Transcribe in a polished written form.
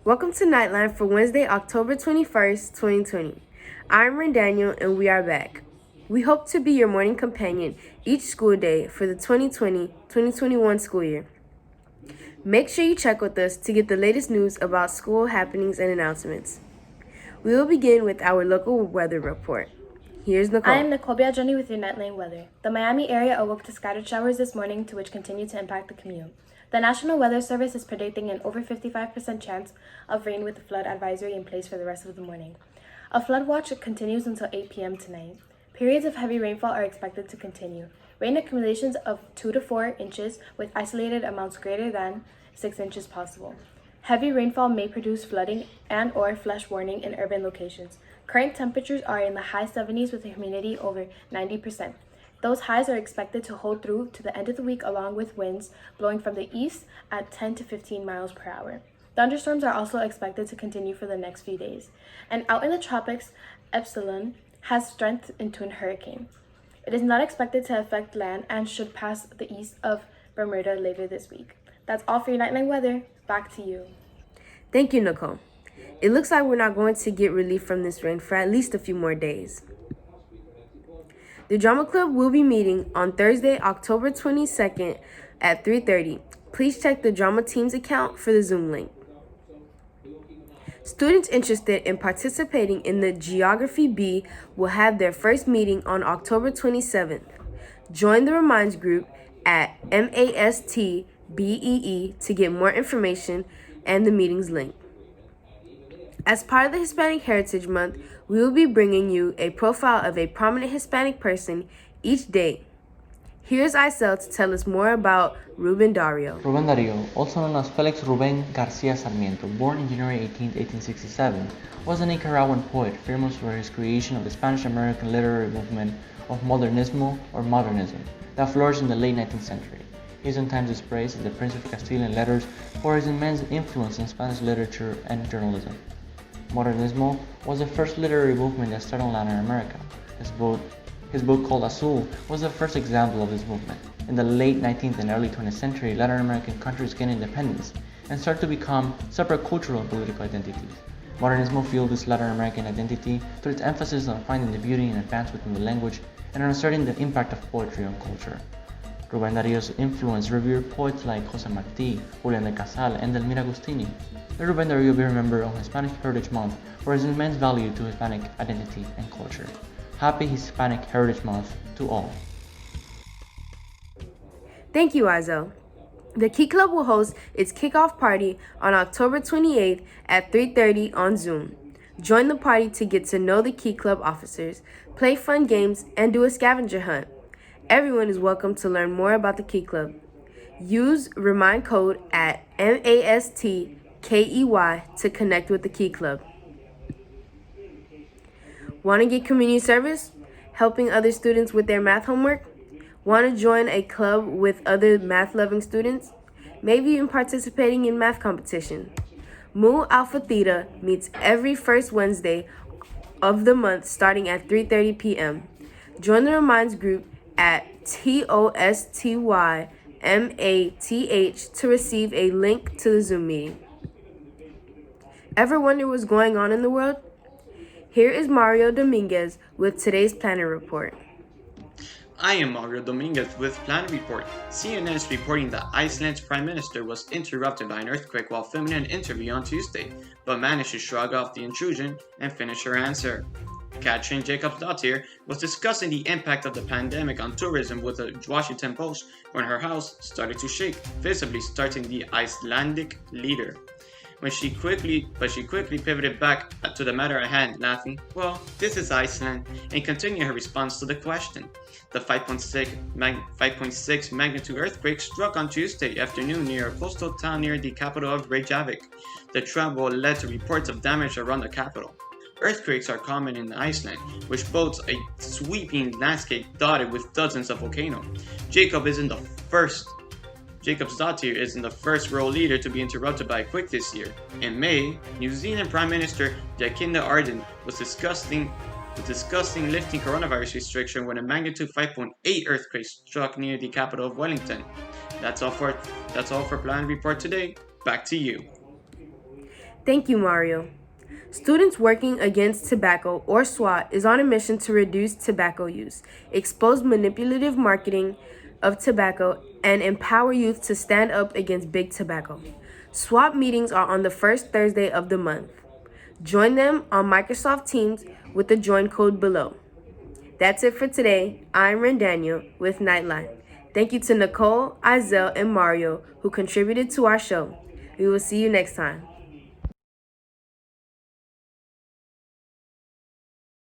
Welcome to Knightline for Wednesday, October 21st, 2020. I'm Ren Daniel and we are back. We hope to be your morning companion each school day for the 2020-2021 school year. Make sure you check with us to get the latest news about school happenings and announcements. We will begin with our local weather report. Here's Nicole. I am Nicole Biagioni with your Knightline weather. The Miami area awoke to scattered showers this morning, to which continue to impact the commute. The National Weather Service is predicting an over 55% chance of rain with a flood advisory in place for the rest of the morning. A flood watch continues until 8 p.m. tonight. Periods of heavy rainfall are expected to continue. Rain accumulations of 2 to 4 inches with isolated amounts greater than 6 inches possible. Heavy rainfall may produce flooding and/or flash warning in urban locations. Current temperatures are in the high 70s with a humidity over 90%. Those highs are expected to hold through to the end of the week, along with winds blowing from the east at 10 to 15 miles per hour. Thunderstorms are also expected to continue for the next few days. And out in the tropics, Epsilon has strength into a hurricane. It is not expected to affect land and should pass the east of Bermuda later this week. That's all for your Knightline weather. Back to you. Thank you, Nicole. It looks like we're not going to get relief from this rain for at least a few more days. The Drama Club will be meeting on Thursday, October 22nd at 3:30. Please check the drama team's account for the Zoom link. Students interested in participating in the Geography B will have their first meeting on October 27th. Join the Reminds group at MAST BEE to get more information and the meeting's link. As part of the Hispanic Heritage Month, we will be bringing you a profile of a prominent Hispanic person each day. Here's Isel to tell us more about Ruben Dario. Ruben Dario, also known as Felix Ruben Garcia Sarmiento, born on January 18, 1867, was a Nicaraguan poet famous for his creation of the Spanish-American literary movement of Modernismo or Modernism that flourished in the late 19th century. He is sometimes praised as the Prince of Castilian letters for his immense influence in Spanish literature and journalism. Modernismo was the first literary movement that started in Latin America. His book called Azul was the first example of this movement. In the late 19th and early 20th century, Latin American countries gained independence and started to become separate cultural and political identities. Modernismo fueled this Latin American identity through its emphasis on finding the beauty and advance within the language and on asserting the impact of poetry on culture. Ruben Dario's influence revered poets like Jose Marti, Julian de Casal, and Delmira Agustini. Let Ruben Dario be remembered on Hispanic Heritage Month for his immense value to Hispanic identity and culture. Happy Hispanic Heritage Month to all. Thank you, Isel. The Key Club will host its kickoff party on October 28th at 3:30 on Zoom. Join the party to get to know the Key Club officers, play fun games, and do a scavenger hunt. Everyone is welcome to learn more about the Key Club. Use Remind code at MASTKEY to connect with the Key Club. Want to get community service? Helping other students with their math homework? Want to join a club with other math-loving students? Maybe even participating in math competition. Mu Alpha Theta meets every first Wednesday of the month starting at 3:30 p.m. Join the Reminds group at TOSTYMATH to receive a link to the Zoom meeting. Ever wonder what's going on in the world? Here is Mario Dominguez with today's Planet Report. I am Mario Dominguez with Planet Report. CNN is reporting that Iceland's Prime Minister was interrupted by an earthquake while filming an interview on Tuesday, but managed to shrug off the intrusion and finish her answer. Katrin Jacobsdottir was discussing the impact of the pandemic on tourism with the Washington Post when her house started to shake, visibly starting the Icelandic leader. She quickly pivoted back to the matter at hand, laughing, "Well, this is Iceland," and continued her response to the question. The 5.6 magnitude earthquake struck on Tuesday afternoon near a coastal town near the capital of Reykjavik. The tremble led to reports of damage around the capital. Earthquakes are common in Iceland, which boasts a sweeping landscape dotted with dozens of volcanoes. Jacobsdottir isn't the first world leader to be interrupted by a quake this year. In May, New Zealand Prime Minister Jacinda Ardern was discussing lifting coronavirus restriction when a magnitude 5.8 earthquake struck near the capital of Wellington. That's all for Planet Report today. Back to you. Thank you, Mario. Students Working Against Tobacco, or SWAT, is on a mission to reduce tobacco use, expose manipulative marketing of tobacco, and empower youth to stand up against big tobacco. SWAT meetings are on the first Thursday of the month. Join them on Microsoft Teams with the join code below. That's it for today. I'm Randaniel with Knightline. Thank you to Nicole, Izel, and Mario who contributed to our show. We will see you next time.